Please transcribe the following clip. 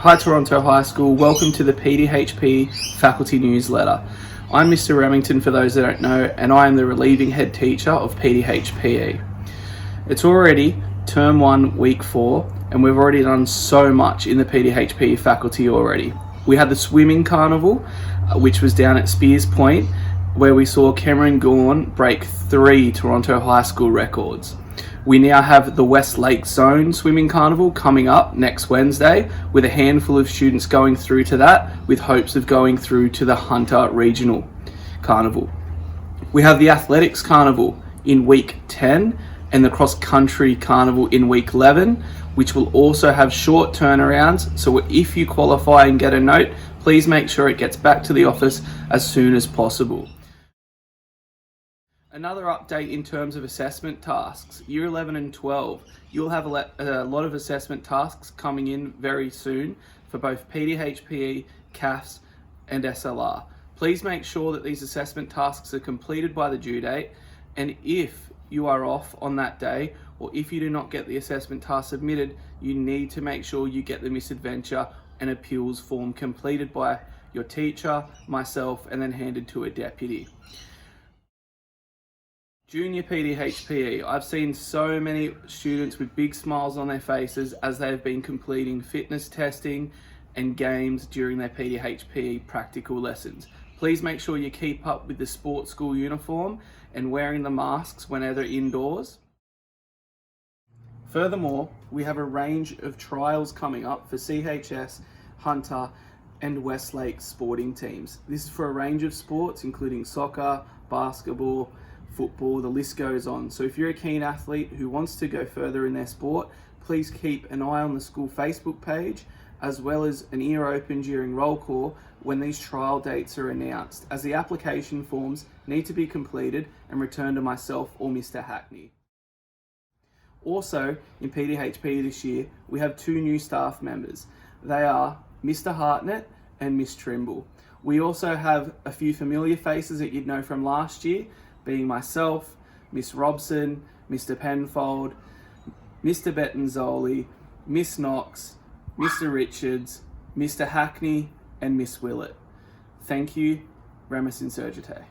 Hi Toronto High School, welcome to the PDHP Faculty Newsletter. I'm Mr Remington for those that don't know, and I am the relieving head teacher of PDHPE. It's already term 1 week 4 and we've already done so much in the PDHPE faculty already. We had the swimming carnival which was down at Spears Point where we saw Cameron Gawn break 3 Toronto High School records. We now have the West Lake Zone Swimming Carnival coming up next Wednesday with a handful of students going through to that with hopes of going through to the Hunter Regional Carnival. We have the Athletics Carnival in week 10 and the Cross Country Carnival in week 11, which will also have short turnarounds. So if you qualify and get a note, please make sure it gets back to the office as soon as possible. Another update in terms of assessment tasks. Year 11 and 12, you'll have a lot of assessment tasks coming in very soon for both PDHPE, CAFS and SLR. Please make sure that these assessment tasks are completed by the due date, and if you are off on that day or if you do not get the assessment task submitted, you need to make sure you get the misadventure and appeals form completed by your teacher, myself, and then handed to a deputy. Junior PDHPE, I've seen so many students with big smiles on their faces as they have been completing fitness testing and games during their PDHPE practical lessons. Please make sure you keep up with the sports school uniform and wearing the masks whenever indoors. Furthermore, we have a range of trials coming up for CHS, Hunter and Westlake sporting teams. This is for a range of sports including soccer, basketball, football, the list goes on. So if you're a keen athlete who wants to go further in their sport, please keep an eye on the school Facebook page as well as an ear open during roll call when these trial dates are announced, as the application forms need to be completed and returned to myself or Mr. Hackney. Also in PDHP this year, we have 2 new staff members. They are Mr. Hartnett and Miss Trimble. We also have a few familiar faces that you'd know from last year, being myself, Miss Robson, Mr. Penfold, Mr. Bettanzoli, Miss Knox, Mr. Richards, Mr. Hackney, and Miss Willett. Thank you, Remus Insurgite.